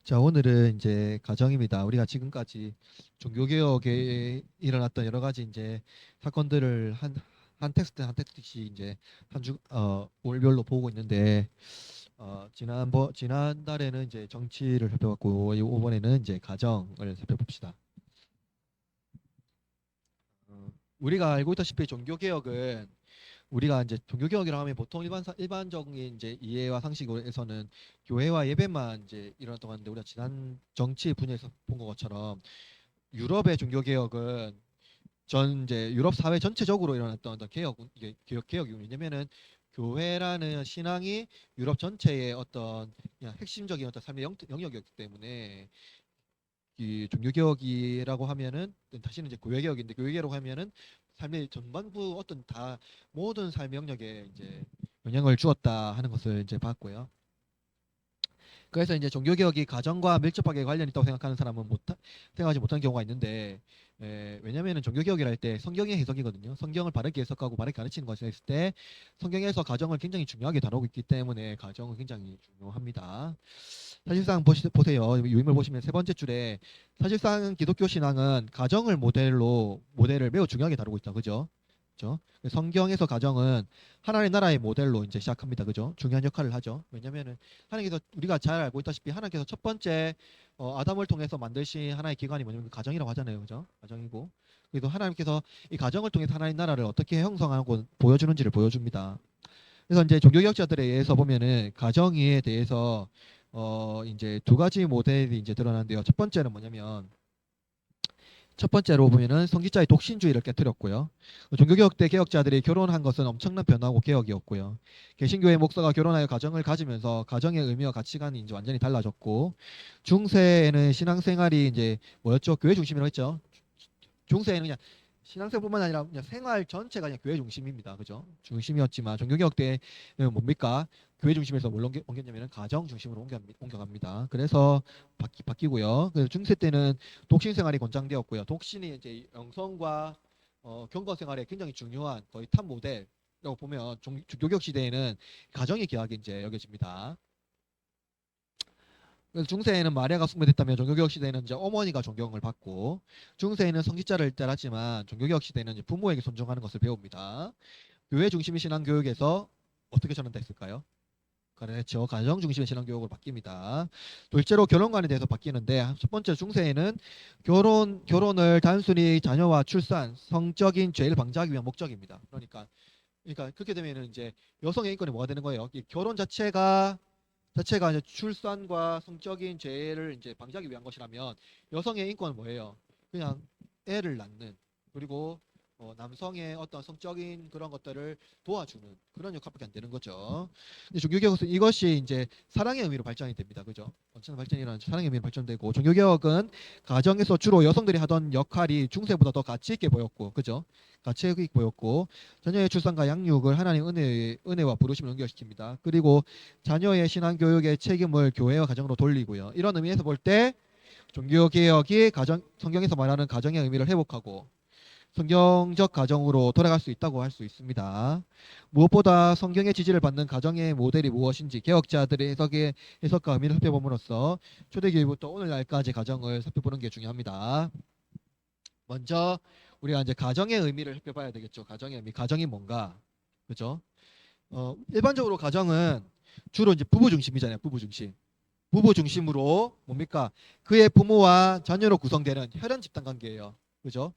자, 오늘은 이제 가정입니다. 우리가 지금까지 종교개혁에 일어났던 여러 가지 이제 사건들을 한 텍스트 한 텍스트씩 이제 월별로 보고 있는데, 지난달에는 이제 정치를 살펴봤고, 이번에는 이제 가정을 살펴봅시다. 어, 우리가 알고 있다시피 종교개혁은, 우리가 이제 종교개혁이라고 하면 보통 일반적인 이제 이해와 상식에서는 교회와 예배만 이제 일어났던 건데, 우리가 지난 정치 분야에서 본 것처럼 유럽의 종교개혁은 전 이제 유럽 사회 전체적으로 일어났던 어떤 개혁이고, 왜냐면은 교회라는 신앙이 유럽 전체의 어떤 그냥 핵심적인 어떤 삶의 영역이었기 때문에, 이 종교개혁이라고 하면은 다시는 이제 교회개혁인데, 교회개혁이라고 하면은 삶의 전반부 어떤 다 모든 삶의 영역에 이제 영향을 주었다 하는 것을 이제 봤고요. 그래서 이제 종교개혁이 가정과 밀접하게 관련이 있다고 생각하는 사람은 생각하지 못하는 경우가 있는데, 왜냐면은 종교개혁이라 할 때 성경의 해석이거든요. 성경을 바르게 해석하고 바르게 가르치는 것을 했을 때 성경에서 가정을 굉장히 중요하게 다루고 있기 때문에 가정은 굉장히 중요합니다. 사실상 보세요. 유인물 보시면 세 번째 줄에 사실상 기독교 신앙은 가정을 모델을 매우 중요하게 다루고 있다. 그죠? 그죠? 성경에서 가정은 하나님의 나라의 모델로 이제 시작합니다. 그죠? 중요한 역할을 하죠. 왜냐면은 하나님께서, 우리가 잘 알고 있다시피 하나님께서 첫 번째 아담을 통해서 만드신 하나의 기관이 뭐냐면 그 가정이라고 하잖아요. 그죠? 가정이고. 그래서 하나님께서 이 가정을 통해서 하나님 나라를 어떻게 형성하고 보여주는지를 보여줍니다. 그래서 이제 종교개혁자들에 의해서 보면은 가정에 대해서 이제 두 가지 모델이 이제 드러나는데요. 첫 번째로 보면은 성직자의 독신주의를 깨뜨렸고요. 종교개혁 때 개혁자들이 결혼한 것은 엄청난 변화고 개혁이었고요. 개신교의 목사가 결혼하여 가정을 가지면서 가정의 의미와 가치관이 이제 완전히 달라졌고, 중세에는 신앙생활이 이제 뭐였죠? 교회 중심이라고 했죠. 중세에는 그냥 신앙생활뿐만 아니라 그냥 생활 전체가 그냥 교회 중심입니다. 그죠? 중심이었지만 종교개혁 때는 뭡니까? 교회 중심에서 뭘 옮겼냐면 가정 중심으로 옮겨갑니다. 그래서 바뀌고요. 그래서 중세 때는 독신 생활이 권장되었고요. 독신이 이제 영성과 경건 생활에 굉장히 중요한 거의 탑 모델이라고 보면, 종교개혁 시대에는 가정이 귀하게 이제 여겨집니다. 그래서 중세에는 마리아가 숭배됐다면 종교개혁 시대에는 이제 어머니가 존경을 받고, 중세에는 성직자를 따랐지만 종교개혁 시대에는 이제 부모에게 존중하는 것을 배웁니다. 교회 중심의 신앙 교육에서 어떻게 전환됐을까요? 그렇죠. 가정 중심의 신앙 교육으로 바뀝니다. 둘째로 결혼관에 대해서 바뀌는데, 첫 번째 중세에는 결혼을 단순히 자녀와 출산, 성적인 죄를 방지하기 위한 목적입니다. 그러니까 그렇게 되면은 이제 여성의 인권이 뭐가 되는 거예요? 이 결혼 자체가 이제 출산과 성적인 재해를 이제 방지하기 위한 것이라면, 여성의 인권은 뭐예요? 그냥 애를 낳는, 그리고 남성의 어떤 성적인 그런 것들을 도와주는 그런 역할밖에 안 되는 거죠. 근데 종교개혁은 이것이 이제 사랑의 의미로 발전이 됩니다. 그죠? 엄청난 발전이 일어나는 사랑의 의미로 발전되고, 종교개혁은 가정에서 주로 여성들이 하던 역할이 중세보다 더 가치 있게 보였고, 그죠? 가치 있게 보였고, 자녀의 출산과 양육을 하나님 은혜와 부르심을 연결시킵니다. 그리고 자녀의 신앙 교육의 책임을 교회와 가정으로 돌리고요. 이런 의미에서 볼 때 종교개혁이 성경에서 말하는 가정의 의미를 회복하고 성경적 가정으로 돌아갈 수 있다고 할 수 있습니다. 무엇보다 성경의 지지를 받는 가정의 모델이 무엇인지 개혁자들의 해석과 의미를 살펴봄으로써 초대교회부터 오늘날까지 가정을 살펴보는 게 중요합니다. 먼저 우리가 이제 가정의 의미를 살펴봐야 되겠죠. 가정의 의미, 가정이 뭔가, 그죠? 일반적으로 가정은 주로 이제 부부 중심이잖아요. 부부 중심. 부부 중심으로 뭡니까? 그의 부모와 자녀로 구성되는 혈연 집단 관계예요. 그죠?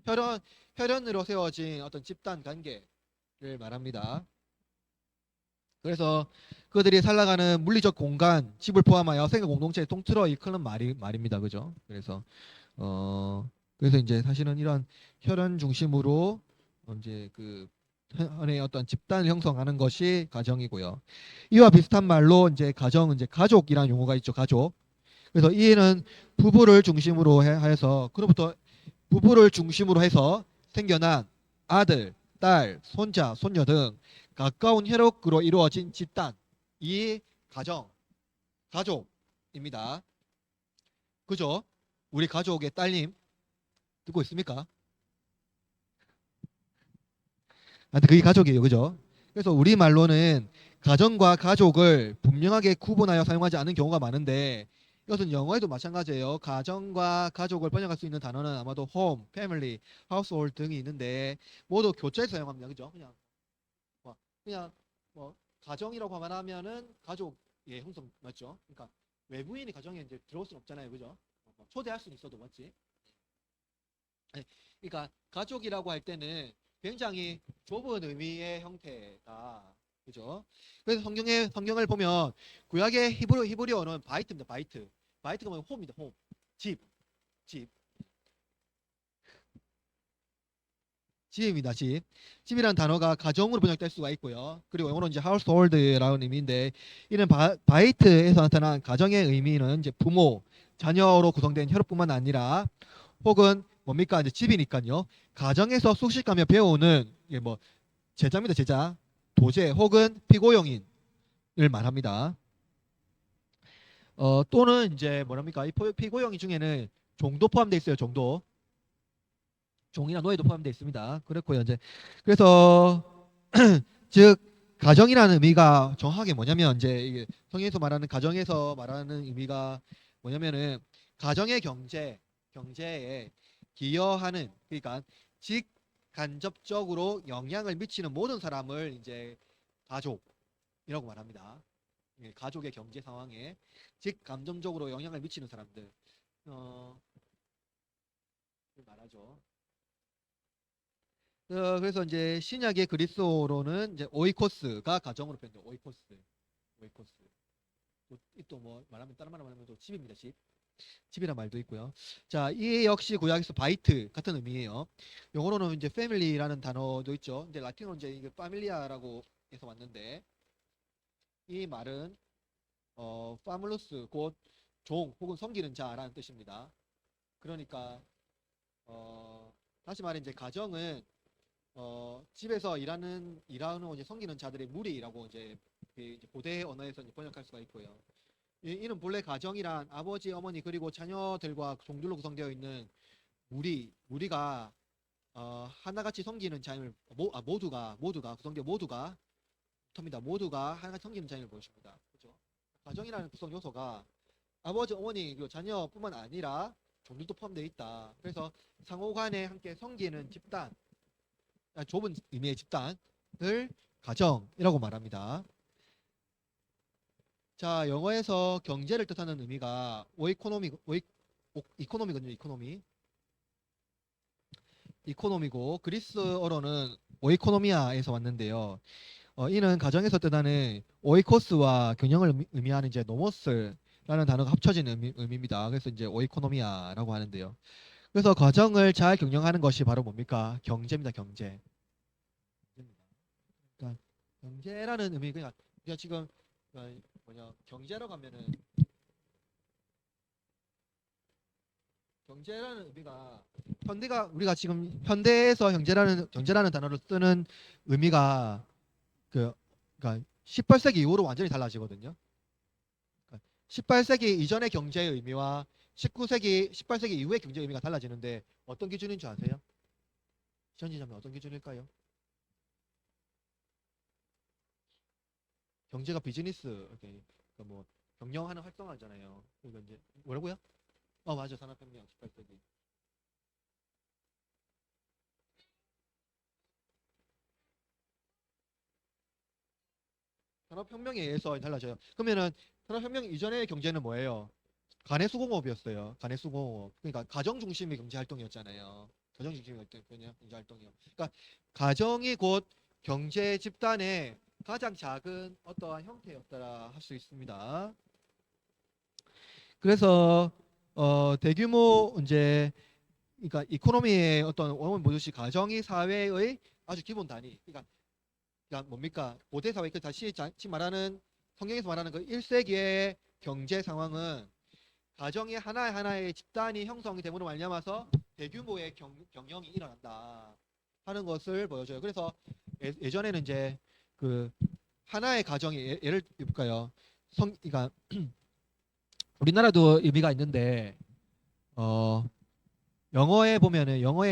혈연 혈연으로 세워진 어떤 집단 관계를 말합니다. 그래서 그들이 살아가는 물리적 공간, 집을 포함하여 생활 공동체를 통틀어 일컫는 말입니다. 그죠? 어 그래서 이제 사실은 이런 혈연 중심으로 이제 그 하나의 어떤 집단을 형성하는 것이 가정이고요. 이와 비슷한 말로 이제 이제 가족이라는 용어가 있죠. 가족. 그래서 이에는 부부를 중심으로 해서, 그로부터 부부를 중심으로 해서 생겨난 아들, 딸, 손자, 손녀 등 가까운 혈육으로 이루어진 집단, 이 가정, 가족입니다. 그죠? 우리 가족의 딸님 듣고 있습니까? 하여튼 그게 가족이에요. 그죠? 그래서 우리 말로는 가정과 가족을 분명하게 구분하여 사용하지 않는 경우가 많은데, 이것은 영어에도 마찬가지예요. 가정과 가족을 번역할 수 있는 단어는 아마도 home, family, household 등이 있는데 모두 교차해서 사용합니다. 그죠? 그냥 뭐 가정이라고 말하면은 가족의 형성 맞죠? 그러니까 외부인이 가정에 이제 들어올 수는 없잖아요. 그죠? 뭐 초대할 수는 있어도 맞지? 네, 그러니까 가족이라고 할 때는 굉장히 좁은 의미의 형태다. 그죠? 그래서 성경을 보면 구약의 히브리어는 바이트입니다. 바이트가 뭐냐면 홈입니다. 홈. 집. 집. 집입니다. 집. 집이라는 단어가 가정으로 번역될 수가 있고요. 그리고 영어로 이제 household라는 의미인데 이는 바이트에서 나타난 가정의 의미는 이제 부모, 자녀로 구성된 혈육뿐만 아니라 혹은 뭡니까 이제 집이니까요. 가정에서 숙식하며 배우는 이게 뭐 제자입니다. 제자, 도제 혹은 피고용인을 말합니다. 또는 이제 뭐랍니까 이 피고용인 중에는 종도 포함되어 있어요. 종이나 노예도 포함되어 있습니다. 그렇고요. 이제 그래서 즉 가정이라는 의미가 정확하게 뭐냐면 이제 이게 성경에서 말하는 가정에서 말하는 의미가 뭐냐면은 가정의 경제에 기여하는 그러니까 직간접적으로 영향을 미치는 모든 사람을 이제 가족이라고 말합니다. 예, 가족의 경제 상황에 직감정적으로 영향을 미치는 사람들 말하죠. 그래서 이제 신약의 그리스어로는 이제 오이코스가 가정으로 표현돼요. 오이코스. 또 뭐 말하면 다른 말로 말하면 또 집입니다. 집이란 말도 있고요. 자, 이 역시 구약에서 바이트 같은 의미예요. 영어로는 이제 패밀리라는 단어도 있죠. 근데 라틴어는 이제 이게 파밀리아라고 해서 왔는데 이 말은 파물루스 곧 종 혹은 섬기는 자라는 뜻입니다. 그러니까 다시 말해 이제 가정은 집에서 일하는 이제 섬기는 자들의 무리라고 이제 이제 고대 언어에서 이제 번역할 수가 있고요. 이는 본래 가정이란 아버지, 어머니 그리고 자녀들과 종들로 구성되어 있는 무리가 하나같이 섬기는 자임을 모두가 구성되어 모두가 하나같이 섬기는 자임을 보여줍니다. 그렇죠? 가정이라는 구성 요소가 아버지, 어머니 그리고 자녀뿐만 아니라 종들도 포함되어 있다. 그래서 상호간에 함께 섬기는 집단 좁은 의미의 집단을 가정이라고 말합니다. 자, 영어에서 경제를 뜻하는 의미가 이코노미거든요. 이코노미고 그리스어로는 오이코노미아에서 왔는데요. 이는 가정에서 뜻하는 오이코스와 균형을 의미하는 이제 노모스라는 단어가 합쳐진 의미입니다. 그래서 이제 오이코노미아라고 하는데요. 그래서 가정을 잘 경영하는 것이 바로 뭡니까? 경제입니다. 그러니까 경제라는 의미 그냥 우리가 지금 경제라고 하면은 경제라는 의미가 현대가 우리가 지금 현대에서 경제라는 단어를 쓰는 의미가 그 그러니까 18세기 이후로 완전히 달라지거든요. 그러니까 18세기 이전의 경제의 의미와 18세기 이후의 경제의 의미가 달라지는데 어떤 기준인 줄 아세요? 시현지자면 어떤 기준일까요? 경제가 비즈니스 이렇게 그러니까 뭐 경영하는 활동하잖아요. 그러니까 이제 뭐라고요? 맞아. 산업혁명 18세기. 산업혁명에 의해서 달라져요. 그러면은 산업혁명 이전의 경제는 뭐예요? 간해수공업이었어요. 간해수공업. 그러니까 가정 중심의 경제 활동이었잖아요. 가정 중심의 경제 활동이요. 그러니까 가정이 곧 경제 집단의 가장 작은 어떠한 형태였더라 할 수 있습니다. 그래서 대규모 이제 그러니까 이코노미의 어떤 원문 보듯이 가정이 사회의 아주 기본 단위. 그러니까 뭡니까? 고대 사회 그 다시 말하는 성경에서 말하는 그 1세기의 경제 상황은 가정이 하나의 집단이 형성이 됨으로 말미암아서 대규모의 경영이 일어난다 하는 것을 보여줘요. 그래서 예전에는 이제 그 하나의 가정이 예를 볼까요? 그러니까 우리나라도 의미가 있는데 어 영어에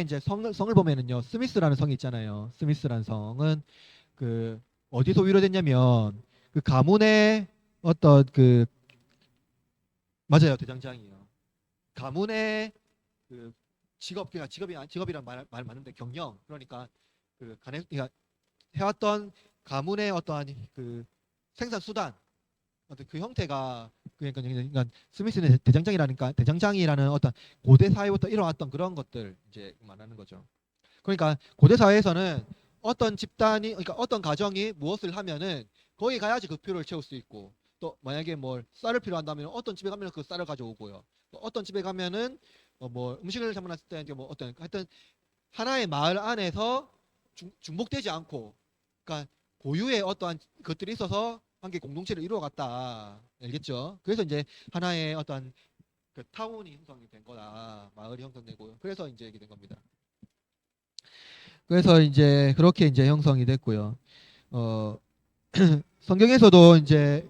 이제 성을 보면은요 스미스라는 성이 있잖아요. 스미스라는 성은 그 어디서 위로됐냐면 그 가문의 어떤 그 맞아요, 대장장이요. 가문의 그 직업, 그러니까 직업이란 말 맞는데 경영, 그러니까 그러니까 해왔던 가문의 어떠한 그 생산 수단, 어떤 그 형태가 그러니까 스미스는 대장장이라는 어떤 고대 사회부터 일어났던 그런 것들 이제 말하는 거죠. 그러니까 고대 사회에서는 어떤 집단이, 그러니까 어떤 가정이 무엇을 하면은 거기 가야지 그 필요를 채울 수 있고, 또 만약에 뭘 쌀을 필요한다면 어떤 집에 가면 그 쌀을 가져오고요. 또 어떤 집에 가면은 뭐 음식을 잘못했을 때 이제 뭐 어떤 하여튼 하나의 마을 안에서 중복되지 않고, 그러니까 고유의 어떠한 것들이 있어서 한개 공동체를 이루어갔다. 알겠죠? 그래서 이제 하나의 어떠한 그 타운이 형성이 된 거다. 마을이 형성되고, 그래서 이제 이렇게 된 겁니다. 그래서 이제 그렇게 이제 형성이 됐고요. 어, 성경에서도 이제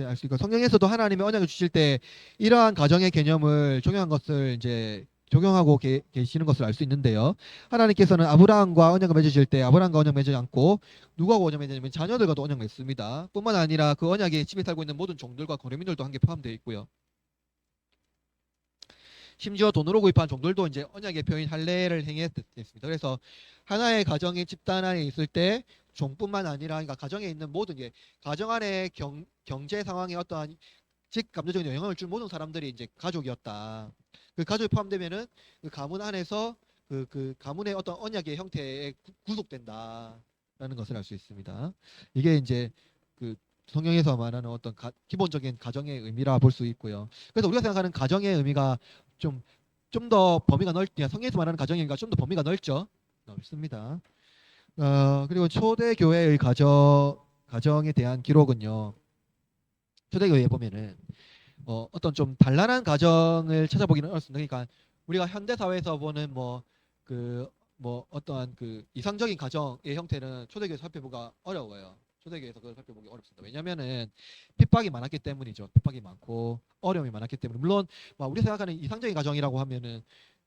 알 수 있고, 성경에서도 하나님의 언약을 주실 때 이러한 가정의 개념을 적용한 것을 이제 적용하고 계시는 것을 알 수 있는데요. 하나님께서는 아브라함과 언약을 맺으실 때 아브라함과 언약 맺지 않고 누구하고 언약 맺냐면 자녀들과도 언약 맺습니다. 뿐만 아니라 그 언약에 집에 살고 있는 모든 종들과 거래민들도 함께 포함되어 있고요. 심지어 돈으로 구입한 종들도 이제 언약의 표인 할례를 행했습니다. 그래서 하나의 가정이 집단 안에 있을 때 종뿐만 아니라, 그러니까 가정에 있는 모든 게 가정 안에 경제 상황에 어떠한 직감정적인 영향을 준 모든 사람들이 이제 가족이었다. 그 가족이 포함되면은 그 가문 안에서 그 가문의 어떤 언약의 형태에 구속된다라는 것을 알 수 있습니다. 이게 이제 그 성경에서 말하는 어떤 기본적인 가정의 의미라 볼 수 있고요. 그래서 우리가 생각하는 가정의 의미가 좀 더 범위가 성경에서 말하는 가정의 의미가 좀 더 범위가 넓습니다. 그리고 초대 교회의 가정에 대한 기록은요. 초대 교회에 보면은 어떤 좀 단란한 가정을 찾아보기는 어렵습니다. 그러니까 우리가 현대 사회에서 보는 뭐 어떠한 그 이상적인 가정의 형태는 초대교회에서 살펴보기가 어려워요. 초대교회에서 그걸 살펴보기 어렵습니다. 왜냐면은 핍박이 많았기 때문이죠. 핍박이 많고 어려움이 많았기 때문에. 물론 뭐 우리 생각하는 이상적인 가정이라고 하면은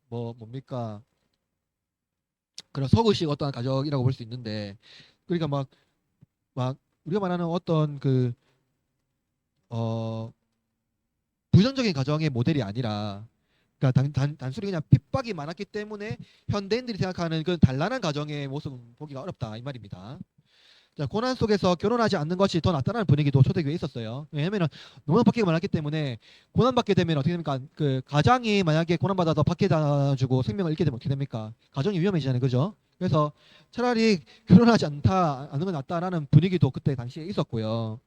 뭡니까? 그런 서구식 어떠한 가정이라고 볼 수 있는데, 그러니까 막 우리가 말하는 어떤 어 부정적인 가정의 모델이 아니라, 그러니까 단순히 그냥 핍박이 많았기 때문에 현대인들이 생각하는 그 단란한 가정의 모습은 보기가 어렵다 이 말입니다. 자, 고난 속에서 결혼하지 않는 것이 더 낫다는 분위기도 초대교회에 있었어요. 왜냐하면 너무 핍박이 많았기 때문에 고난받게 되면 어떻게 됩니까? 그 가장이 만약에 고난받아서 밖에 놔주고 생명을 잃게 되면 어떻게 됩니까? 가정이 위험해지잖아요, 그죠? 그래서 차라리 결혼하지 않는 건 낫다라는 분위기도 그때 당시에 있었고요.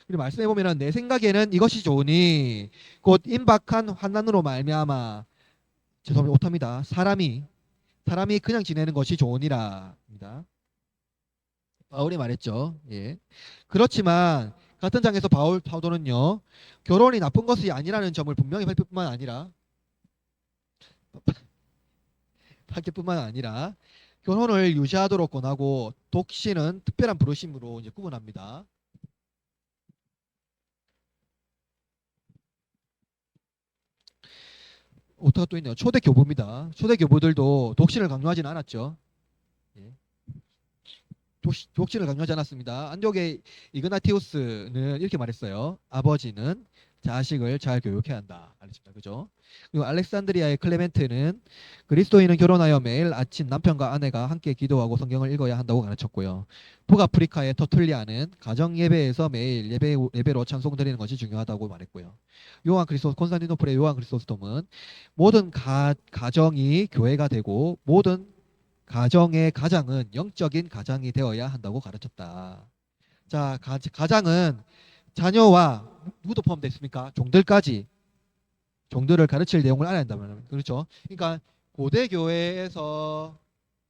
그리고 말씀해 보면은 내 생각에는 이것이 좋으니 곧 임박한 환난으로 말미암아, 죄송합니다, 오타입니다. 사람이 그냥 지내는 것이 좋으니라입니다. 바울이 말했죠. 예. 그렇지만 같은 장에서 사도는요, 결혼이 나쁜 것이 아니라는 점을 분명히 밝힐 뿐만 아니라 결혼을 유지하도록 권하고 독신은 특별한 부르심으로 이제 구분합니다. 오타가 또 있네요. 초대 교부입니다. 초대 교부들도 독신을 강요하지는 않았죠. 예. 독신을 강요하지 않았습니다. 안디옥의 이그나티우스는 이렇게 말했어요. 아버지는 자식을 잘 교육해야 한다. 알겠습니다. 그죠? 그리고 알렉산드리아의 클레멘트는 그리스도인은 결혼하여 매일 아침 남편과 아내가 함께 기도하고 성경을 읽어야 한다고 가르쳤고요. 북아프리카의 터툴리아는 가정 예배에서 매일 예배로 찬송 드리는 것이 중요하다고 말했고요. 콘스탄티노플의 요한 크리소스톰은 모든 가정이 교회가 되고 모든 가정의 가장은 영적인 가장이 되어야 한다고 가르쳤다. 자, 가장은 자녀와 누구도 포함되어 있습니까? 종들을 가르칠 내용을 알아야 한다면, 그렇죠? 그러니까 고대 교회에서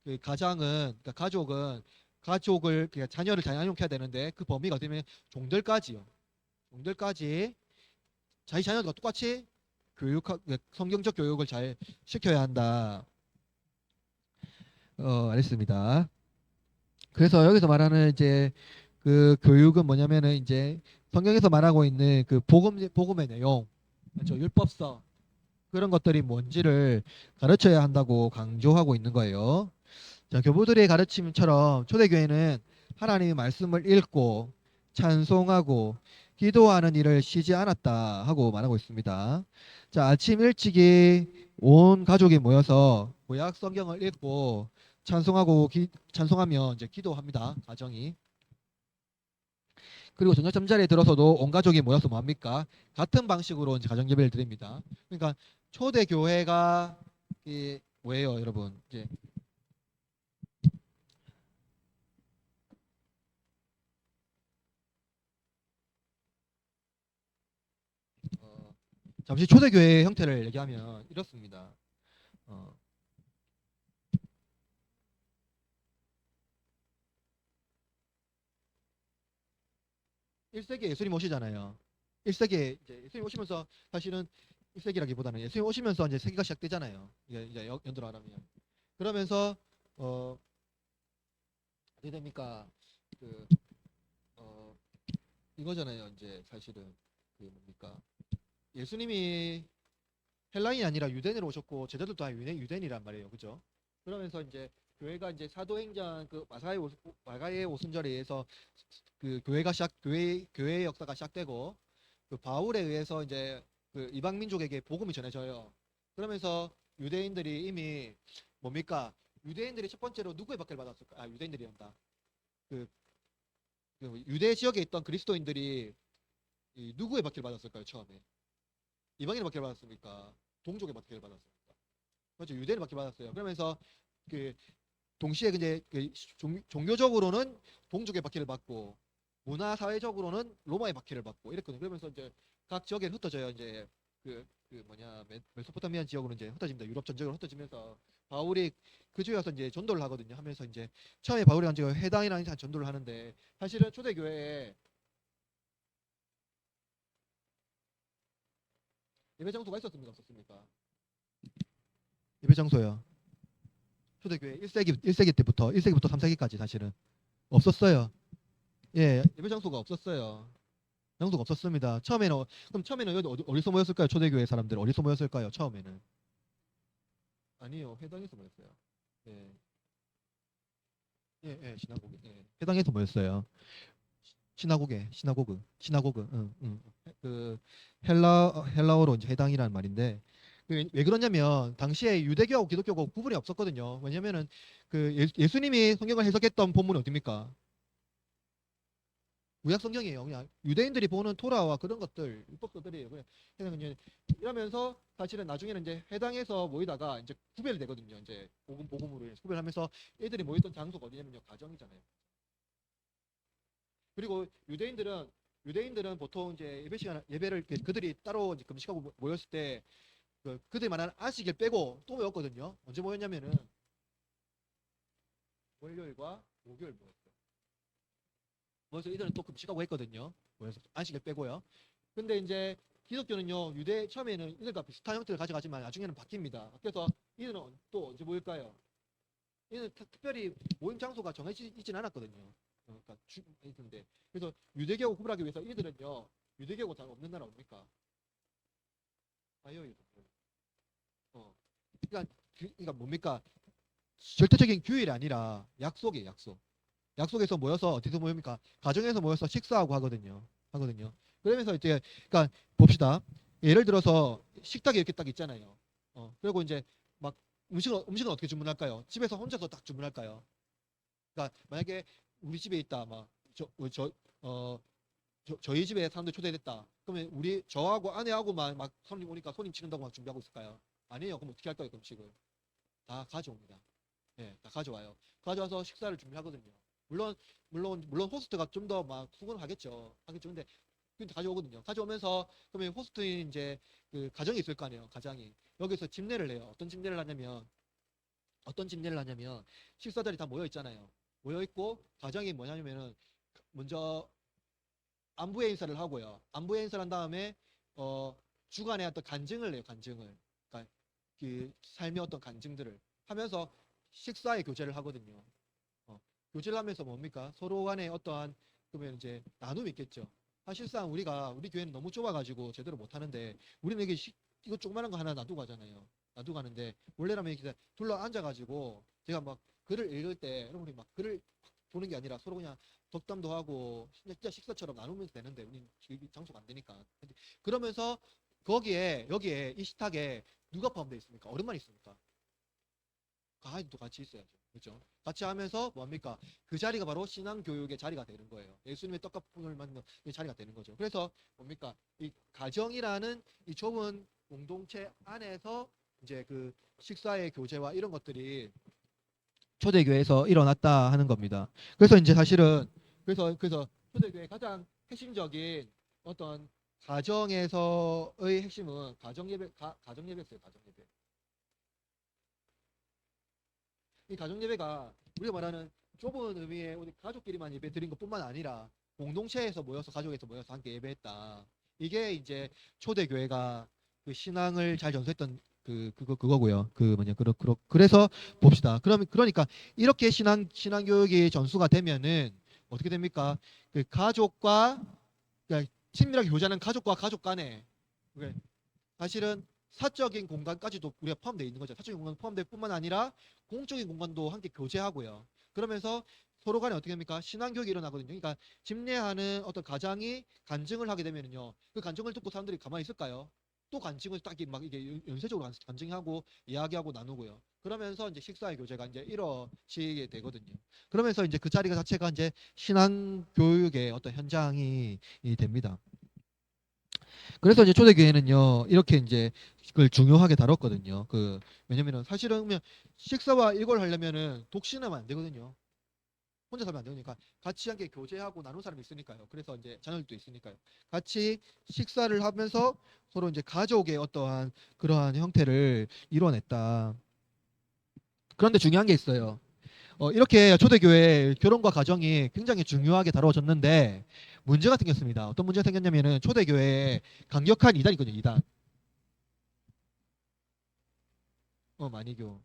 그 그러니까 가족을 그러니까 자녀를 잘 양육해야 되는데 그 범위가 되면 종들까지요. 종들까지 자기 자녀들과 똑같이 성경적 교육을 잘 시켜야 한다. 알겠습니다. 그래서 여기서 말하는 이제 그 교육은 뭐냐면은 이제 성경에서 말하고 있는 그 복음의 내용, 그렇죠? 율법서 그런 것들이 뭔지를 가르쳐야 한다고 강조하고 있는 거예요. 자, 교부들의 가르침처럼 초대교회는 하나님의 말씀을 읽고 찬송하고 기도하는 일을 쉬지 않았다 하고 말하고 있습니다. 자, 아침 일찍이 온 가족이 모여서 구약 성경을 읽고 찬송하며 이제 기도합니다. 가정이. 그리고 저녁 잠자리에 들어서도 온 가족이 모여서 뭐 합니까? 같은 방식으로 이제 가정 예배를 드립니다. 그러니까 초대 교회가 뭐예요, 여러분? 이제 어, 잠시 초대 교회의 형태를 얘기하면 이렇습니다. 어, 1세기에 예수님 오시잖아요. 1세기에 이제 예수님 오시면서 사실은 1세기라기보다는 예수님 오시면서 이제 세기가 시작되잖아요. 이제 연도로 하라면. 그러면서 어, 어떻게 됩니까? 그 어, 이거잖아요. 이제 사실은 그 뭡니까? 예수님이 헬라인이 아니라 유대인으로 오셨고 제자들도 다 유대인이란 말이에요. 그죠? 그러면서 이제 교회가 이제 사도행전 그 마가의 오순절에 의해서 그 교회의 역사가 시작되고 그 바울에 의해서 이제 그 이방 민족에게 복음이 전해져요. 그러면서 유대인들이 이미 뭡니까? 유대인들이 첫 번째로 누구의 박해를 받았을까? 아, 유대인들이란다. 그, 그 유대 지역에 있던 그리스도인들이 이 누구의 박해를 받았을까요? 처음에 이방인의 박해를 받았습니까? 동족의 박해를 받았습니까? 그렇죠. 유대인의 박해를 받았어요. 그러면서 그 동시에 이제 그 종교적으로는 동족의 박해를 받고 문화 사회적으로는 로마의 박해를 받고 이랬거든요. 그러면서 이제 각 지역에 흩어져요. 이제 그 뭐냐 메소포타미아 지역으로 이제 흩어집니다. 유럽 전적으로 흩어지면서 바울이 그 지역에 서 이제 전도를 하거든요. 하면서 이제 처음에 바울이 간 지역에 해당이라는 전도를 하는데 사실은 초대교회에 예배 장소가 있었습니까? 없었습니까? 예배 장소요. 초대교회 1세기 때부터 1세기부터 3세기까지 사실은 없었어요. 예, 예배 장소가 없었어요. 장소가 없었습니다. 그럼 처음에는 여기 어디서 모였을까요? 초대교회 사람들 어디서 모였을까요? 처음에는 아니요, 회당에서 모였어요. 예, 예, 시나고게. 예, 회당에서 모였어요. 시나고그. 응, 응. 그 헬라어로 이제 회당이라는 말인데 왜 그러냐면 당시에 유대교하고 기독교하고 구분이 없었거든요. 왜냐면은 그 예수님이 성경을 해석했던 본문이 어딥니까? 구약 성경이에요. 그냥 유대인들이 보는 토라와 그런 것들 율법서들이에요. 그냥 이제 이러면서 사실은 나중에는 이제 해당에서 모이다가 이제 구별되거든요. 이제 복음으로 인해서 구별하면서 애들이 모였던 장소가 어디냐면요, 가정이잖아요. 그리고 유대인들은 보통 이제 예배 시간 예배를 그들이 따로 이제 금식하고 모였을 때 그들이 말하는 안식일 빼고 또 모였거든요. 언제 모였냐면은 월요일과 목요일 모였어요. 모여서 이들은 또 금식하고 했거든요. 모여서 안식일 빼고요. 근데 이제 기독교는요, 처음에는 이들과 비슷한 형태를 가져가지만 나중에는 바뀝니다. 그래서 이들은 또 언제 모일까요? 이는 특별히 모임 장소가 정해지진 않았거든요. 그러니까 있는데 그래서 유대교하고 구분하기 위해서 이들은요, 유대교하고 잘 없는 나라 뭡니까? 자유예요. 그러니까 뭡니까? 절대적인 규율이 아니라 약속이에요, 약속. 약속에서 모여서 어디서 모입니까? 가정에서 모여서 식사하고 하거든요. 그러면서 이제 그러니까 봅시다. 예를 들어서 식탁에 이렇게 딱 있잖아요. 그리고 이제 막 음식은 어떻게 주문할까요? 집에서 혼자서 딱 주문할까요? 그러니까 만약에 우리 집에 있다, 어, 저희 집에 사람들 초대됐다. 그러면 저하고 아내하고만 막 손님 오니까 손님 치는다고 막 준비하고 있을까요? 아니에요. 그럼 어떻게 할까요, 그 음식을? 다 가져옵니다. 예, 다 가져와요. 가져와서 식사를 준비하거든요. 물론 물론 호스트가 좀 더 막 수고는 하겠죠. 근데 가져오거든요. 가져오면서 그러면 호스트인 이제 그 가정이 있을 거 아니에요. 가장이 여기서 집례를 해요. 어떤 집례를 하냐면 식사들이 다 모여 있잖아요. 모여 있고 가정이 뭐냐면은 먼저 안부의 인사를 하고요. 안부의 인사를 한 다음에 어 주간에 어떤 간증을 해요. 간증을. 그러니까 그 삶의 어떤 간증들을 하면서 식사의 교제를 하거든요. 교제를 하면서 뭡니까? 서로 간에 어떠한 그러면 이제 나눔이 있겠죠. 사실상 우리 교회는 너무 좁아가지고 제대로 못 하는데 우리는 이거 조그마한 거 하나 놔두고 가잖아요. 놔두고 가는데 원래라면 이렇게 둘러 앉아가지고 제가 막 글을 읽을 때 여러분이 막 글을 보는 게 아니라 서로 그냥 덕담도 하고 진짜 식사처럼 나누면서 되는데 우리 장소가 안 되니까. 그러면서 거기에 여기에 이 식탁에 누가 포함되어 있습니까? 어른만 있습니까? 아이도 같이 있어야죠. 그렇죠? 같이 하면서 뭡니까? 그 자리가 바로 신앙 교육의 자리가 되는 거예요. 예수님의 떡과 품을 만든 이 자리가 되는 거죠. 그래서 뭡니까? 이 가정이라는 이 좁은 공동체 안에서 이제 그 식사의 교제와 이런 것들이 초대교회에서 일어났다 하는 겁니다. 그래서 이제 사실은 그래서 초대교회의 가장 핵심적인 어떤 가정에서의 핵심은 가정예배였어요. 가정예배. 이 가정예배가 우리가 말하는 좁은 의미의 우리 가족끼리만 예배 드린 것뿐만 아니라 공동체에서 모여서 가족에서 모여서 함께 예배했다. 이게 이제 초대교회가 그 신앙을 잘 전수했던 그거고요. 그래서 봅시다. 그러니까 이렇게 신앙 교육이 전수가 되면은 어떻게 됩니까? 그 가족과 그러니까 친밀하게 교제하는 가족과 가족 간에 그게 사실은 사적인 공간까지도 우리가 포함되어 있는 거죠. 사적인 공간 포함될 뿐만 아니라 공적인 공간도 함께 교제하고요. 그러면서 서로 간에 어떻게 합니까? 신앙 교육이 일어나거든요. 그러니까 집례하는 어떤 가장이 간증을 하게 되면요. 그 간증을 듣고 사람들이 가만히 있을까요? 또 간증을 딱 막 이게 연쇄적으로 간증하고 이야기하고 나누고요. 그러면서 이제 식사의 교제가 이제 이루어지게 되거든요. 그러면서 이제 그 자리가 자체가 이제 신앙 교육의 어떤 현장이 됩니다. 그래서 이제 초대교회는요 이렇게 이제 그걸 중요하게 다뤘거든요. 왜냐면은 사실은 그냥 식사와 이걸 하려면은 독신하면 안 되거든요. 혼자 살면 안 되니까 같이 함께 교제하고 나눈 사람이 있으니까요. 그래서 이제 자녀들도 있으니까요. 같이 식사를 하면서 서로 이제 가족의 어떠한 그러한 형태를 이뤄냈다. 그런데 중요한 게 있어요. 이렇게 초대교회 결혼과 가정이 굉장히 중요하게 다뤄졌는데 문제가 생겼습니다. 어떤 문제가 생겼냐면은 초대교회에 강력한 이단이 있거든요. 이단. 마니교.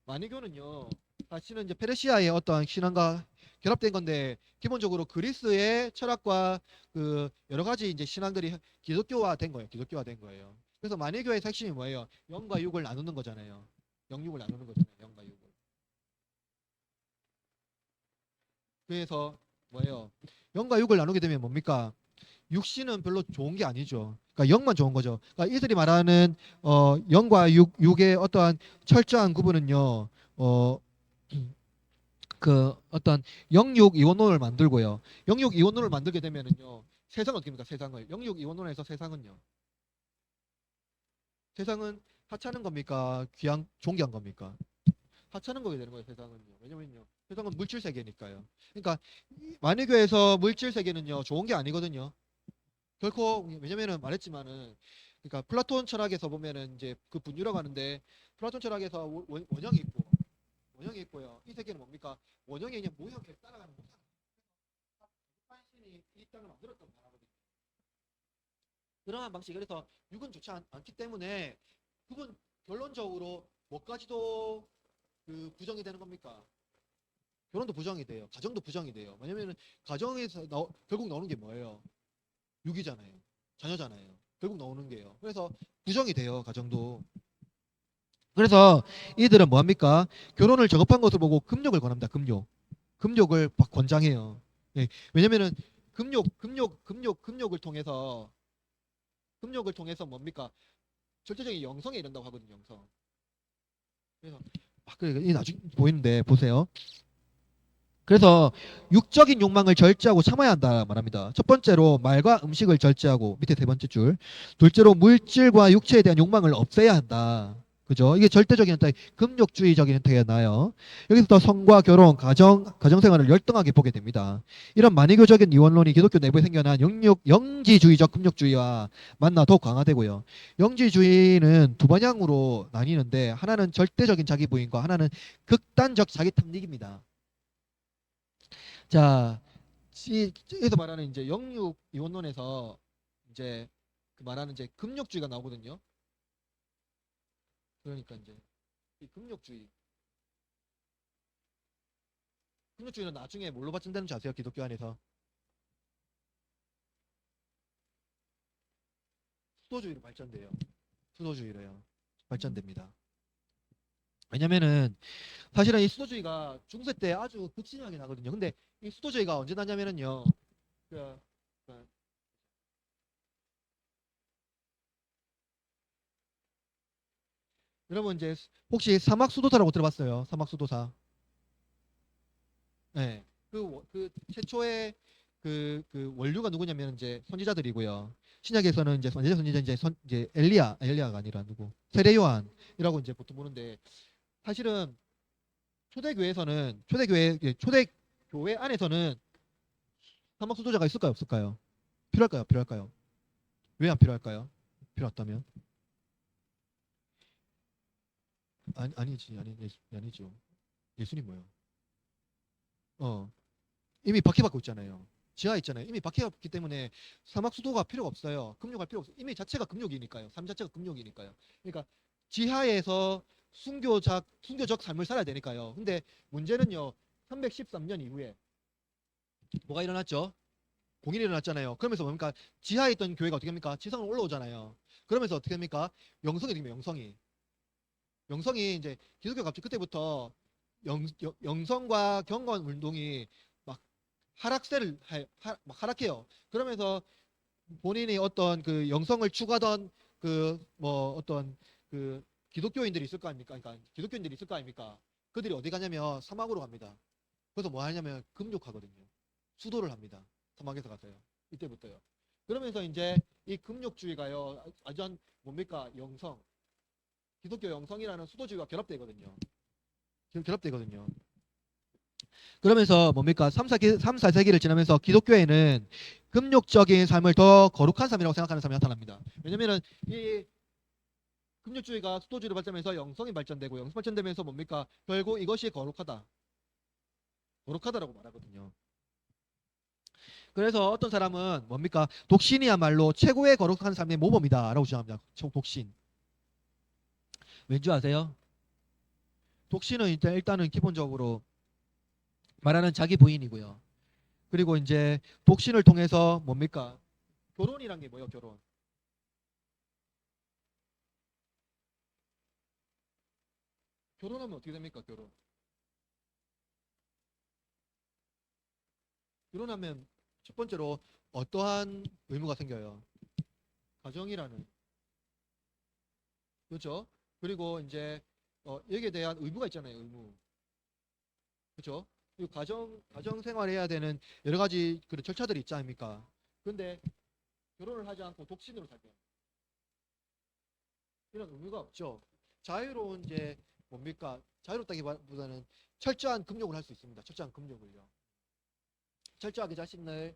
마니교는요. 사실은 이제 페르시아의 어떤 신앙과 결합된 건데 기본적으로 그리스의 철학과 그 여러 가지 이제 신앙들이 기독교화된 거예요. 기독교화된 거예요. 그래서 마니교의 핵심이 뭐예요? 영과 육을 나누는 거잖아요. 영육을 나누는 거잖아요. 영과 육을. 그래서 뭐예요? 영과 육을 나누게 되면 뭡니까? 육신은 별로 좋은 게 아니죠. 그러니까 영만 좋은 거죠. 그러니까 이들이 말하는 영과 육의 어떠한 철저한 구분은요. 어, 그 어떤 영육 이원론을 만들고요. 영육 이원론을 만들게 되면은요. 세상은 어떻게 됩니까? 세상을 영육 이원론에서 세상은요. 세상은 하찮은 겁니까? 귀한 존귀한 겁니까? 하찮은 거게 되는 거예요. 세상은요. 왜냐면요. 세상은 물질 세계니까요. 그러니까 만유교에서 물질 세계는요. 좋은 게 아니거든요. 결코 왜냐면은 말했지만은 그러니까 플라톤 철학에서 보면은 이제 그 분류라고 하는데 플라톤 철학에서 원형이 있고 원형이 있고요. 이 세계는 뭡니까? 원형이 그냥 모형 계속 따라가는 거죠. 신이 이 땅을 만들었던 나라거든요. 그러한 방식 그래서 육은 좋지 않기 때문에 그건 결론적으로 뭐까지도 부정이 되는 겁니까? 결혼도 부정이 돼요. 가정도 부정이 돼요. 왜냐면은 가정에서 결국 나오는 게 뭐예요? 육이잖아요. 자녀잖아요. 결국 나오는 게요. 그래서 부정이 돼요. 가정도. 그래서 이들은 뭐합니까? 결혼을 저급한 것을 보고 금욕을 권합니다. 금욕을 막 권장해요. 예. 왜냐면은 금욕을 통해서 뭡니까? 절대적인 영성에 이른다고 하거든요. 영성. 그래서 이 나중 보이는데 보세요. 그래서 육적인 욕망을 절제하고 참아야 한다 말합니다. 첫 번째로 말과 음식을 절제하고 밑에 세 번째 줄. 둘째로 물질과 육체에 대한 욕망을 없애야 한다. 그죠? 이게 절대적인 현태, 금욕주의적인 현태가 나요. 여기서부터 성과 결혼, 가정생활을 열등하게 보게 됩니다. 이런 만이교적인 이원론이 기독교 내부에 생겨난 영지주의적 금욕주의와 만나 더욱 강화되고요. 영지주의는 두 방향으로 나뉘는데 하나는 절대적인 자기 부인과 하나는 극단적 자기 탐닉입니다. 자, 여기서 말하는 이제 영육 이원론에서 이제 그 말하는 이제 금욕주의가 나오거든요. 그러니까 이제 이 금욕주의는 나중에 뭘로 발전되는 줄 아세요? 기독교 안에서 수도주의로 발전돼요. 수도주의로요. 발전됩니다. 왜냐면은 사실은 이 수도주의가 중세 때 아주 극진하게 나거든요. 근데 이 수도주의가 언제 나냐면은요. 그, 그 여러분 이제 혹시 사막 수도사라고 들어봤어요? 사막 수도사. 네. 그 최초의 그 원류가 누구냐면 이제 선지자들이고요. 신약에서는 이제 선지자 이제 엘리야가 아니라 누구? 세례 요한이라고 이제 보통 보는데 사실은 초대교회 안에서는 사막 수도자가 있을까요, 없을까요? 필요할까요, 필요할까요? 왜 안 필요할까요? 필요하다면? 아니죠. 예수님 뭐요? 어, 이미 박해받고 있잖아요. 지하에 있잖아요. 이미 박해받기 때문에 사막 수도가 필요가 없어요. 금욕할 필요 없어요. 이미 자체가 금욕이니까요. 삶 자체가 금욕이니까요. 그러니까 지하에서 순교적 삶을 살아야 되니까요. 근데 문제는요. 313년 이후에 뭐가 일어났죠? 공인이 일어났잖아요. 그러면서 뭡니까? 지하에 있던 교회가 어떻게 합니까? 지상으로 올라오잖아요. 그러면서 어떻게 합니까? 영성이 됩니다. 영성이. 영성이 이제 기독교 갑자기 그때부터 영성과 경건 운동이 막 막 하락해요. 그러면서 본인이 어떤 그 영성을 추구하던 그 뭐 어떤 그 기독교인들이 있을 거 아닙니까? 그러니까 기독교인들이 있을 거 아닙니까? 그들이 어디 가냐면 사막으로 갑니다. 그래서 뭐 하냐면 금욕하거든요. 수도를 합니다. 사막에서 가서요. 이때부터요. 그러면서 이제 이 금욕주의가요. 아주 뭡니까? 기독교 영성이라는 수도주의가 결합되거든요. 결합되거든요. 그러면서 뭡니까? 3, 4세기를 지나면서 기독교에는 금욕적인 삶을 더 거룩한 삶이라고 생각하는 사람이 나타납니다. 왜냐면은 이 금욕주의가 수도주의로 발전하면서 영성이 발전되고 영성 발전되면서 뭡니까? 결국 이것이 거룩하다라고 말하거든요. 그래서 어떤 사람은 뭡니까? 독신이야말로 최고의 거룩한 삶의 모범이다라고 주장합니다. 독신. 왠지 아세요? 독신은 일단은 기본적으로 말하는 자기 부인이고요. 그리고 이제 독신을 통해서 뭡니까? 결혼이란 게 뭐예요? 결혼. 결혼하면 어떻게 됩니까? 결혼하면 첫 번째로 어떠한 의무가 생겨요? 가정이라는. 그렇죠? 그리고 이제 여기에 대한 의무가 있잖아요. 의무. 그렇죠? 그리고 가정 생활해야 되는 여러 가지 그런 절차들이 있지 않습니까? 근데 결혼을 하지 않고 독신으로 살면 이런 의무가 없죠. 자유로운 이제 뭡니까? 자유롭다기보다는 철저한 금욕을 할 수 있습니다. 철저한 금욕을요. 철저하게 자신을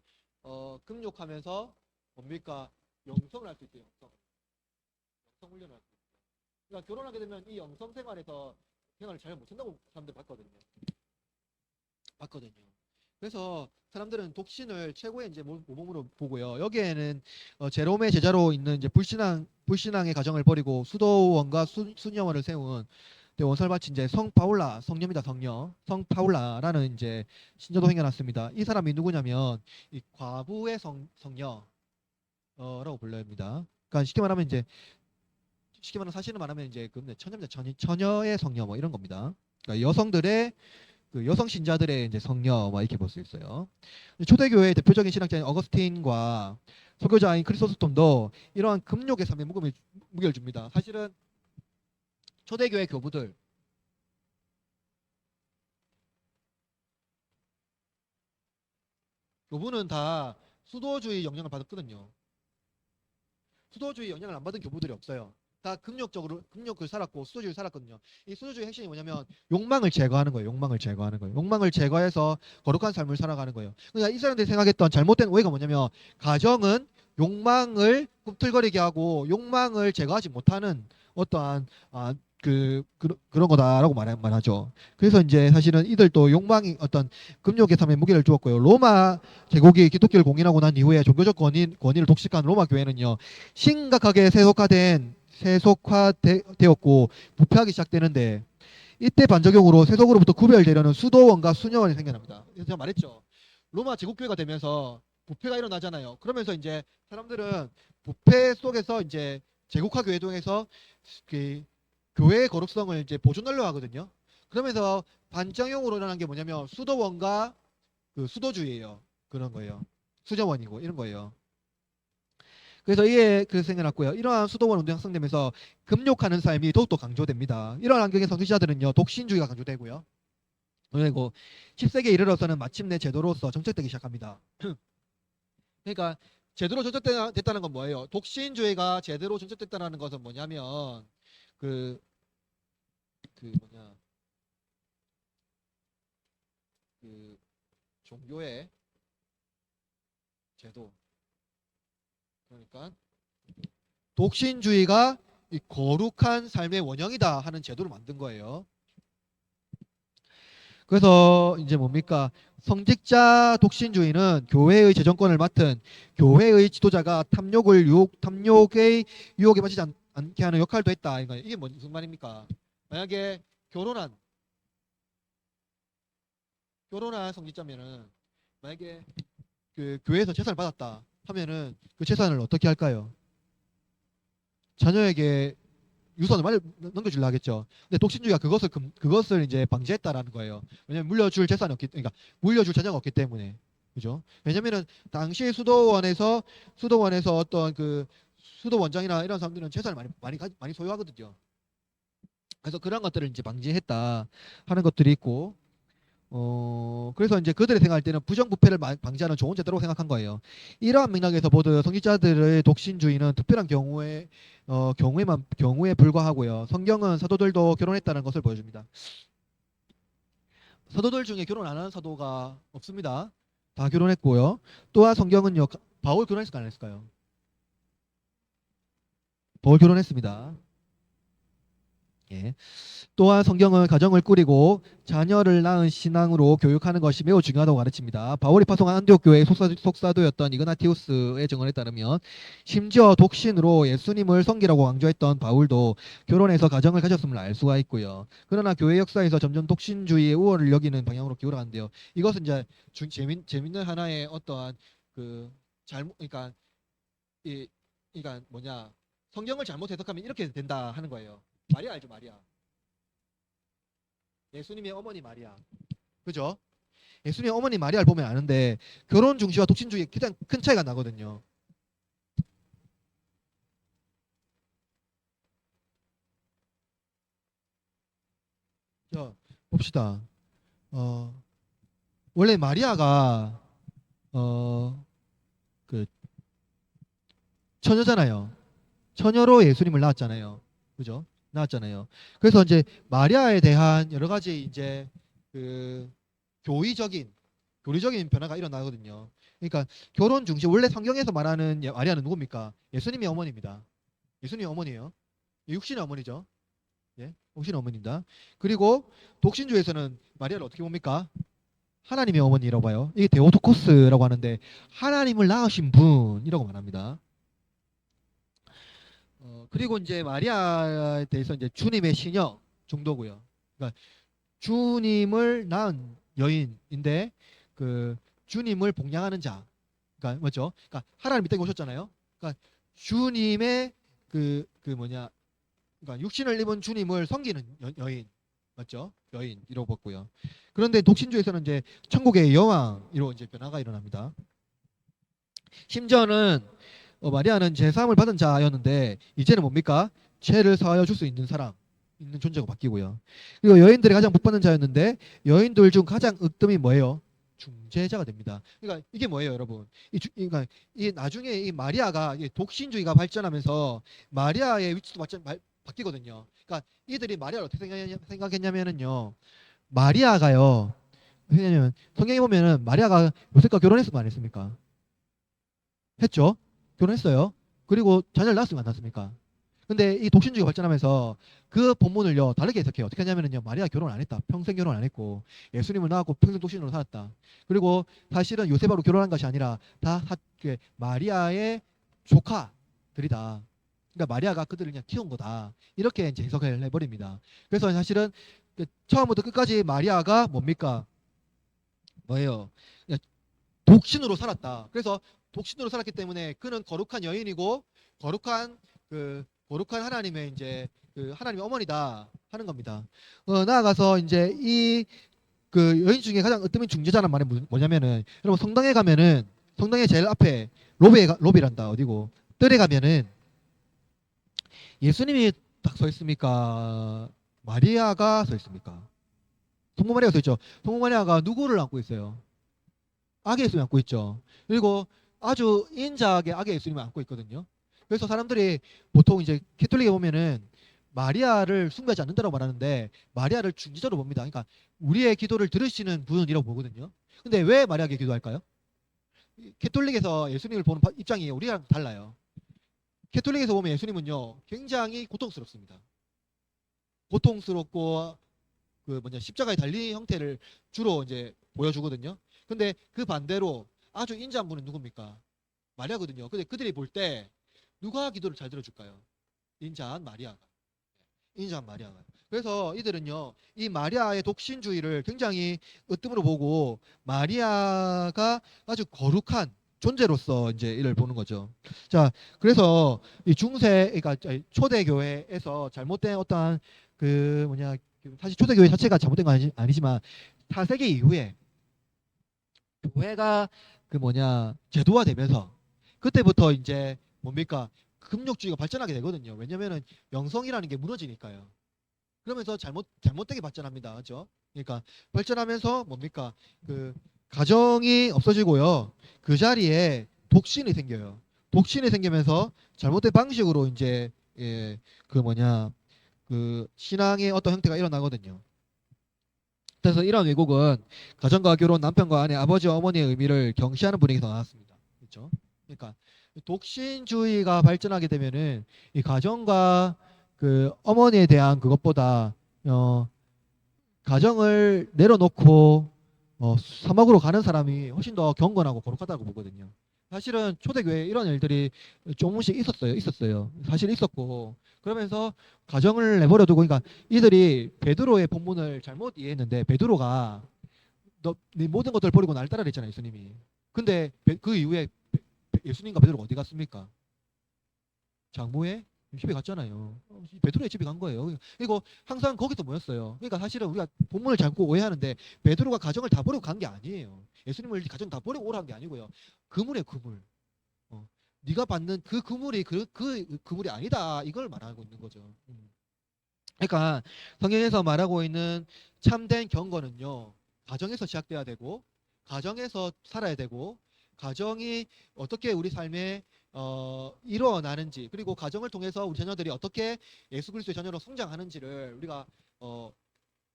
금욕하면서 뭡니까? 영성을 할 수 있어요. 영성 훈련을 할 수 있어요. 그러니까 결혼하게 되면 이 영성 생활을 잘 못한다고 사람들 봤거든요. 그래서 사람들은 독신을 최고의 이제 모범으로 보고요. 여기에는 제롬의 제자로 있는 이제 불신앙의 가정을 버리고 수도원과 수녀원을 세운 원설마치 이제 성녀입니다. 성파울라라는 이제 신조도 생겨났습니다. 이 사람이 누구냐면 이 과부의 성녀라고 불립니다. 그러니까 쉽게 말하면 사실은 말하면 이제 그 처녀의 성녀 뭐 이런 겁니다. 그러니까 여성들의 그 여성 신자들의 이제 성녀 뭐 이렇게 볼 수 있어요. 초대교회의 대표적인 신학자인 어거스틴과 설교자인 크리소스톰도 이러한 금욕의 삶에 무게를 줍니다. 사실은 초대교회 교부는 다 수도주의 영향을 받았거든요. 수도주의 영향을 안 받은 교부들이 없어요. 다 금욕을 살았고 수도주의를 살았거든요. 이 수도주의 핵심이 뭐냐면 욕망을 제거하는 거예요. 욕망을 제거하는 거예요. 욕망을 제거해서 거룩한 삶을 살아가는 거예요. 그러니까 이 사람들이 생각했던 잘못된 오해가 뭐냐면 가정은 욕망을 꿈틀거리게 하고 욕망을 제거하지 못하는 어떠한 그런 거다라고 말하죠. 그래서 이제 사실은 이들도 욕망이 어떤 금욕의 삶에 무게를 두었고요. 로마 제국이 기독교를 공인하고 난 이후에 종교적 권위를 독식한 로마 교회는요. 심각하게 세속화되었고 부패하기 시작되는데 이때 반작용으로 세속으로부터 구별되려는 수도원과 수녀원이 생겨납니다. 그래서 제가 말했죠. 로마 제국교회가 되면서 부패가 일어나잖아요. 그러면서 이제 사람들은 부패 속에서 이제 제국화 교회 통해서 그 교회의 거룩성을 이제 보존하려고 하거든요. 그러면서 반작용으로 일어난 게 뭐냐면 수도원과 그 수도주의예요. 그런 거예요. 수저원이고 이런 거예요. 그래서 이게 그래서 생겨났고요. 이러한 수도원 운동이 확산되면서 금욕하는 삶이 더욱더 강조됩니다. 이러한 환경에서 성직자들은요 독신주의가 강조되고요. 그리고 10세기에 이르러서는 마침내 제도로서 정책되기 시작합니다. 그러니까 제대로 정착됐다는 건 뭐예요? 독신주의가 제대로 정착됐다는 것은 뭐냐면 그, 그 뭐냐 그 종교의 제도 그러니까 독신주의가 이 거룩한 삶의 원형이다 하는 제도를 만든 거예요. 그래서 이제 뭡니까? 성직자 독신주의는 교회의 재정권을 맡은 교회의 지도자가 탐욕의 유혹에 빠지지 않게 하는 역할도 했다. 이게 무슨 말입니까? 만약에 결혼한 성직자면은 만약에 그 교회에서 재산을 받았다 하면은 그 재산을 어떻게 할까요? 자녀에게 유선을 많이 넘겨주려 하겠죠. 근데 독신주의가 그것을 이제 방지했다라는 거예요. 왜냐면 그러니까 물려줄 자녀가 없기 때문에. 그죠? 왜냐면은 당시 수도원에서 어떤 그 수도원장이나 이런 사람들은 재산을 많이 소유하거든요. 그래서 그런 것들을 이제 방지했다 하는 것들이 있고 그래서 이제 그들이 생각할 때는 부정부패를 방지하는 좋은 제도라고 생각한 거예요. 이러한 맥락에서 보듯 성직자들의 독신주의는 특별한 경우에 불과하고요. 성경은 사도들도 결혼했다는 것을 보여줍니다. 사도들 중에 결혼 안 하는 사도가 없습니다. 다 결혼했고요. 또한 성경은요, 바울 결혼했을까 안 했을까요? 바울 결혼했습니다. 예. 또한 성경은 가정을 꾸리고 자녀를 낳은 신앙으로 교육하는 것이 매우 중요하다고 가르칩니다. 바울이 파송한 안디옥 교회의 속사도였던 이그나티우스의 증언에 따르면 심지어 독신으로 예수님을 섬기라고 강조했던 바울도 결혼해서 가정을 가졌음을 알 수가 있고요. 그러나 교회 역사에서 점점 독신주의의 우월을 여기는 방향으로 기울어가는데요. 이것은 이제 재밌는 하나의 어떠한 그 그러니까 그러니까 뭐냐 성경을 잘못 해석하면 이렇게 된다 하는 거예요. 마리아 알죠, 마리아. 예수님의 어머니 마리아. 그죠? 예수님의 어머니 마리아를 보면 아는데 결혼 중시와 독신 주의에 가장 큰 차이가 나거든요. 자, 봅시다. 어, 원래 마리아가 어, 그 처녀잖아요. 처녀로 예수님을 낳았잖아요. 그죠? 낳았잖아요. 그래서 이제 마리아에 대한 여러 가지 이제 그 교의적인 교리적인 변화가 일어나거든요. 그러니까 결혼 중시 원래 성경에서 말하는 마리아는 누굽니까? 예수님의 어머니입니다. 예수님의 어머니예요. 육신의 어머니죠. 예, 육신의 어머니입니다. 그리고 독신주에서는 마리아를 어떻게 봅니까? 하나님의 어머니라고 봐요. 이게 데오토코스라고 하는데 하나님을 낳으신 분이라고 말합니다. 그리고 이제 마리아에 대해서 이제 주님의 시녀 정도고요. 그러니까 주님을 낳은 여인인데 그 주님을 복양하는 자. 그러니까 뭐죠? 그러니까 하나님 이 땅에 오셨잖아요. 그러니까 주님의 뭐냐? 그러니까 육신을 입은 주님을 섬기는 여인. 맞죠? 여인이라고 봤고요. 그런데 독신주에서는 이제 천국의 여왕으로 이제 변화가 일어납니다. 심지어는 마리아는 제사함을 받은 자였는데 이제는 뭡니까? 죄를 사하여 줄 수 있는 사람, 있는 존재가 바뀌고요. 그리고 여인들이 가장 복받는 자였는데 여인들 중 가장 으뜸이 뭐예요? 중재자가 됩니다. 그러니까 이게 뭐예요, 여러분? 그러니까 이 나중에 이 마리아가 이 독신주의가 발전하면서 마리아의 위치도 바뀌거든요. 그러니까 이들이 마리아를 어떻게 생각했냐면은요. 마리아가요. 왜냐면 성경에 보면은 마리아가 요셉과 결혼했으면 안 했습니까? 했죠. 결혼했어요. 그리고 자녀를 낳았으면 안 낳았습니까? 근데 이 독신주의가 발전하면서 그 본문을요 다르게 해석해요. 어떻게 하냐면요 마리아 결혼 안 했다. 평생 결혼 안 했고 예수님을 낳았고 평생 독신으로 살았다. 그리고 사실은 요셉하고 결혼한 것이 아니라 마리아의 조카들이다. 그러니까 마리아가 그들을 그냥 키운 거다. 이렇게 이제 해석을 해버립니다. 그래서 사실은 처음부터 끝까지 마리아가 뭡니까? 뭐예요? 그냥 독신으로 살았다. 그래서 독신으로 살았기 때문에 그는 거룩한 여인이고 거룩한 하나님의 이제 그 하나님이 어머니다 하는 겁니다. 나아가서 이제 이 그 여인 중에 가장 으뜸인 중재자란 말이 뭐냐면은 여러분 성당에 가면은 성당의 제일 앞에 로비란다 어디고 뜰에 가면은 예수님이 딱 서 있습니까? 마리아가 서 있습니까? 성모 마리아가 서 있죠. 성모 마리아가 누구를 안고 있어요? 아기 예수님 안고 있죠. 그리고 아주 인자하게 아기 예수님을 안고 있거든요. 그래서 사람들이 보통 이제 캐톨릭에 보면은 마리아를 숭배하지 않는다고 말하는데 마리아를 중지자로 봅니다. 그러니까 우리의 기도를 들으시는 분이라고 보거든요. 근데 왜 마리아에게 기도할까요? 캐톨릭에서 예수님을 보는 입장이 우리랑 달라요. 캐톨릭에서 보면 예수님은요 굉장히 고통스럽습니다. 고통스럽고 그 뭐냐 십자가에 달린 형태를 주로 이제 보여주거든요. 근데 그 반대로 아주 인자한 분은 누굽니까? 마리아거든요. 근데 그들이 볼 때 누가 기도를 잘 들어줄까요? 인자한 마리아가. 인자한 마리아가. 그래서 이들은요 이 마리아의 독신주의를 굉장히 으뜸으로 보고 마리아가 아주 거룩한 존재로서 이제 이를 보는 거죠. 자, 그래서 이 중세, 그러니까 초대 교회에서 잘못된 어떠한 그 뭐냐 사실 초대 교회 자체가 잘못된 건 아니지만 4세기 이후에 교회가 그 뭐냐 제도화되면서 그때부터 이제 뭡니까 금욕주의가 발전하게 되거든요. 왜냐면은 영성이라는 게 무너지니까요. 그러면서 잘못되게 발전합니다. 그렇죠? 그러니까 발전하면서 뭡니까 그 가정이 없어지고요. 그 자리에 독신이 생겨요. 독신이 생기면서 잘못된 방식으로 이제 그 뭐냐 그 신앙의 어떤 형태가 일어나거든요. 그래서 이런 왜곡은 가정과 결혼, 남편과 아내, 아버지와 어머니의 의미를 경시하는 분위기에서 나왔습니다. 그렇죠? 그러니까 독신주의가 발전하게 되면은 이 가정과 그 어머니에 대한 그것보다 어 가정을 내려놓고 사막으로 가는 사람이 훨씬 더 경건하고 거룩하다고 보거든요. 사실은 초대교회에 이런 일들이 조금씩 있었어요. 사실 있었고 그러면서 가정을 내버려 두고 그러니까 이들이 베드로의 본문을 잘못 이해했는데 베드로가 너 네 모든 것들을 버리고 날 따라 그랬잖아요, 예수님이. 근데 그 이후에 예수님과 베드로가 어디 갔습니까? 장모의 집에 갔잖아요. 베드로의 집에 간 거예요. 그리고 항상 거기서 모였어요. 그러니까 사실은 우리가 본문을 자꾸 오해하는데 베드로가 가정을 다 버리고 간 게 아니에요. 예수님을 가정 다 버리고 오라는 게 아니고요. 그물에 그물. 네가 받는 그 그물이 그 그물이 아니다. 이걸 말하고 있는 거죠. 그러니까 성경에서 말하고 있는 참된 경건은요. 가정에서 시작돼야 되고 가정에서 살아야 되고 가정이 어떻게 우리 삶에 이루어나는지 그리고 가정을 통해서 우리 자녀들이 어떻게 예수 그리스도의 자녀로 성장하는지를 우리가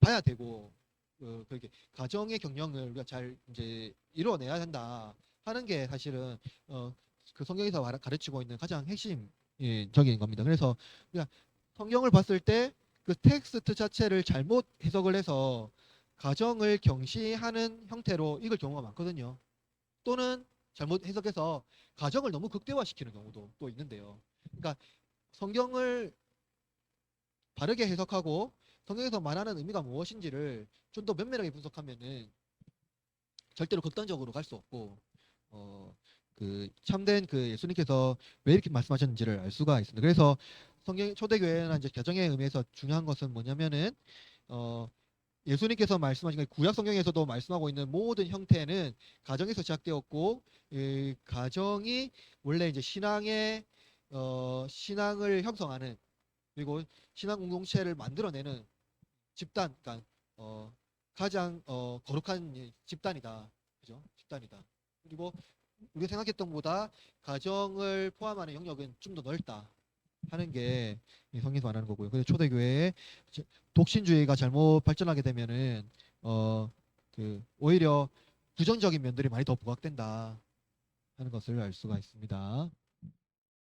봐야 되고 그렇게 가정의 경영을 우리가 잘 이제 이루어내야 된다 하는 게 사실은 그 성경에서 가르치고 있는 가장 핵심적인 겁니다. 그래서 우리가 성경을 봤을 때 그 텍스트 자체를 잘못 해석을 해서 가정을 경시하는 형태로 읽을 경우가 많거든요. 또는 잘못 해석해서 가정을 너무 극대화시키는 경우도 또 있는데요. 그러니까 성경을 바르게 해석하고 성경에서 말하는 의미가 무엇인지를 좀 더 면밀하게 분석하면은 절대로 극단적으로 갈 수 없고 그 참된 그 예수님께서 왜 이렇게 말씀하셨는지를 알 수가 있습니다. 그래서 성경 초대교회나 이제 가정의 의미에서 중요한 것은 뭐냐면은 예수님께서 말씀하신 구약 성경에서도 말씀하고 있는 모든 형태는 가정에서 시작되었고 이 가정이 원래 이제 신앙의 신앙을 형성하는 그리고 신앙 공동체를 만들어내는 집단, 그러니까 가장 거룩한 집단이다, 그죠? 집단이다. 그리고 우리가 생각했던 것보다 가정을 포함하는 영역은 좀 더 넓다 하는 게 성경에서 말하는 거고요. 그래서 초대교회에 독신주의가 잘못 발전하게 되면은 그 오히려 부정적인 면들이 많이 더 부각된다 하는 것을 알 수가 있습니다.